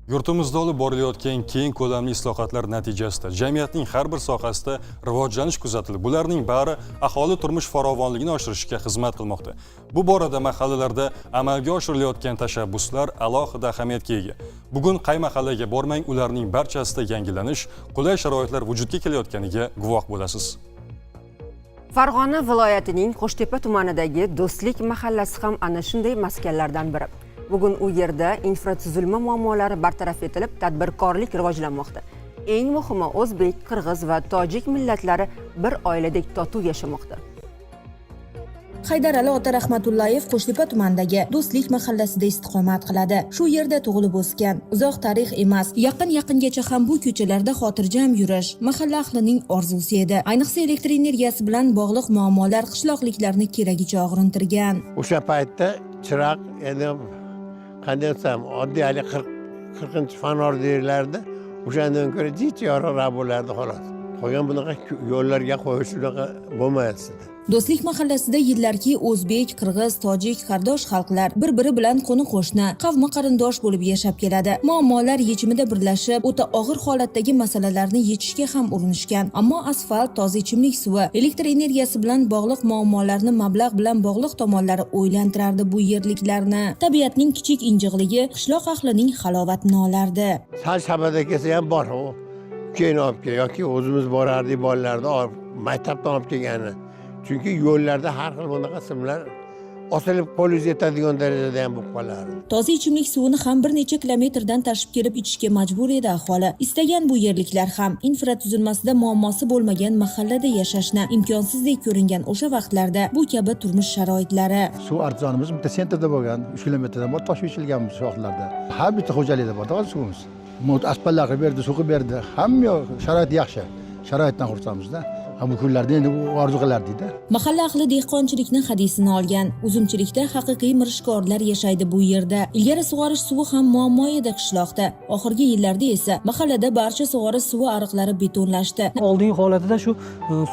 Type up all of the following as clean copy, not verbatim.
Yurtimizda olib borilayotgan keng ko'lamli islohotlar natijasida jamiyatning har bir sohasida rivojlanish kuzatildi. Bularning bari aholi turmush farovonligini oshirishga xizmat qilmoqda. Bu borada mahallalarda amalga oshirilayotgan tashabbuslar alohida ahamiyatga ega. Bugun qay mahallaga bormang, ularning barchasida yangilanish, qulay sharoitlar vujudga kelayotganiga guvoh bo'lasiz. Farg'ona viloyatining Qo'shtepa tumanidagi Do'stlik mahallasi ham ana shunday maskanlardan biri. Bugun u yerda infratuzilma muammolari bartaraf etilib, tadbirkorlik rivojlanmoqda. Eng muhimi, o'zbek, qirg'iz va tojik millatlari bir oiladek totuv yashamoqda. Haydarali ota Rahmatullayev Qo'shtepa tumanidagi Do'stlik mahallasida istiqomat qiladi. Shu yerda tug'ilib o'sgan. Uzoq tarix emas, yaqingacha ham bu ko'chalarda xotirjam yurish mahalla ahlining orzusi edi. Ayniqsa elektr energiyasi bilan bog'liq muammolar qishloqliklarni keragicha og'rintirgan. O'sha paytda chiroq endi qanday desam, oddiy 40-fanor deyiladi. O'shandan ko'ra jicha yorug'roq bo'lardi xolos. Qolgan bunaqa yo'llarga qo'yish unaqa bo'lmaydi. Do'stlik mahallasida yillarki o'zbek, qirg'iz, tojik, qardosh xalqlar bir-biri bilan qo'ni-qo'shni, qavmi qarindosh bo'lib yashab keladi. Muammolar yechimida birlashib, o'ta og'ir holatdagi masalalarni yechishga ham urinishgan. Ammo asfalt, toza ichimlik suvi, elektr energiyasi bilan bog'liq muammolarni mablag' bilan bog'liq tomonlari o'ylantirardi bu yerliklarni. Tabiatning kichik injiqligi qishloq ahlining halovatini olardi. Sal shabada kelsa ham bor. Keyin olib kel yoki o'zimiz borardik bolalarni olib maktabdan olib kelgani. Chunki yo'llarda har xil bunaqa simlar osilib qo'lingiz yetadigan darajada ham bo'lib qolardi. Toza ichimlik suvini ham bir necha kilometrdan tashib kelib ichishga majbur edi aholi. Istagan bu yerliklar ham infratuzilmasida muammosi bo'lmagan mahallada yashashni imkonsizdek ko'ringan o'sha vaqtlarda bu kabi turmush sharoitlari. Suv arzonimiz bitta sentrda bo'lgan, 3 kilometrdan bor tosh ochilgan shu vaqtlarda. Har bitta xo'jalikda bor hozir suvimiz. Asfaltlarni berdi, suvni berdi. Hamma sharoit yaxshi. Sharoitdan xursandmizda. Bu kunlarda endi orzu qilardikda. Mahalla ahli dehqonchilikni hadisini olgan. Uzumchilikda haqiqiy mirishkorlar yashaydi bu yerda. Ilgari sug'orish suvi ham muammo edi qishloqda. Oxirgi yillarda esa mahallada barcha sug'orish suvi ariqlari betonlashdi. Oldingi holatida shu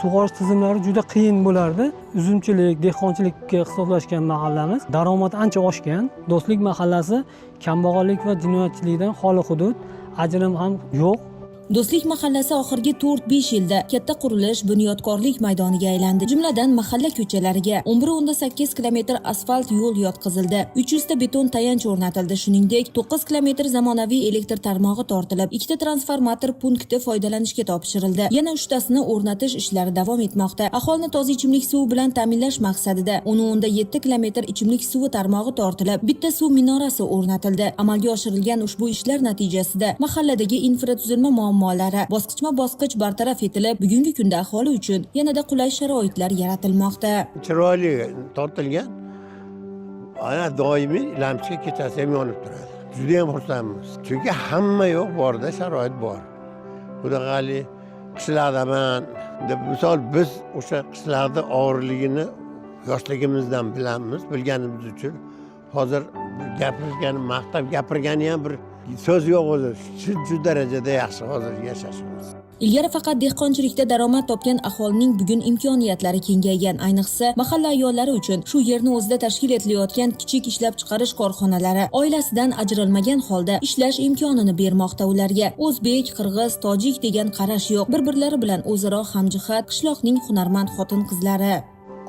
sug'orish tizimlari juda qiyin bo'lardi. Uzumchilik, dehqonchilikka ixtisoslashgan mahallamiz daromad ancha oshgan. Do'stlik mahallasi kambag'allik va jinoyatchilikdan xoli hudud, ajrim ham yo'q. Do'stlik mahallasi oxirgi 4-5 yilda katta qurilish, bunyodkorlik maydoniga aylandi. Jumladan mahalla ko'chalariga 11.8 kilometr asfalt yo'l yotqizildi. 300 ta beton tayanch o'rnatildi. Shuningdek, 9 kilometr zamonaviy elektr tarmog'i tortilib, 2 ta transformator punkti foydalanishga topshirildi. Yana 3 tasini o'rnatish ishlari davom etmoqda. Aholini toza ichimlik suvi bilan ta'minlash maqsadida 7 kilometr ichimlik suvi tarmog'i tortilib, bitta suv minorasi o'rnatildi. Amalga oshirilgan ushbu ishlar natijasida mahalladagi infratuzilma muammolari bosqichma-bosqich bartaraf etilib, bugungi kunda aholi uchun yanada qulay sharoitlar yaratilmoqda. Chiroyli tortilgan. Ana doimiy lampochka kechasi ham yonib turadi. Juda ham xursandmiz. Chunki hamma yo'q borda sharoit bor. Bunaqali qishloqdaman deb misol biz o'sha qishloqda og'irligini yoshligimizdan bilamiz, bilganimiz uchun hozir gapirgan, maqtab gapirgani ham bir so'z yo'q o'zi. Shu darajada yaxshi hozir yashashimiz. Ilgari faqat dehqonchilikda daromad topgan aholining bugun imkoniyatlari kengaygan. Ayniqsa mahalla ayollari uchun shu yerni o'zida tashkil etilayotgan kichik ishlab chiqarish korxonalari oilasidan ajralmagan holda ishlash imkonini bermoqda ularga. O'zbek, qirg'iz, tojik degan qarash yo'q. Bir-birlari bilan o'zaro hamjihat qishloqning hunarmand xotin-qizlari.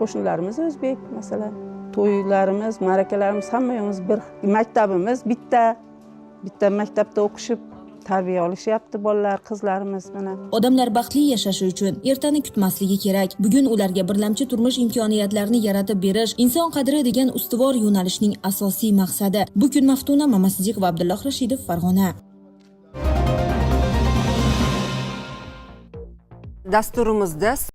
Qo'shnilarimiz o'zbek, masalan, to'ylarimiz, ma'rakalarimiz hammamiz bir, maktabimiz bitta maktabda o'qishib tarbiya olishyapti bolalar, qizlarimiz mana. Odamlar baxtli yashashi uchun ertani kutmasligi kerak. Bugun ularga birlamchi turmush imkoniyatlarini yaratib berish inson qadri degan ustuvor yo'nalishning asosiy maqsadi. Bu kun Maftuna Mamasidik va Abdulloh Rashidov, Farg'ona. Dasturimizda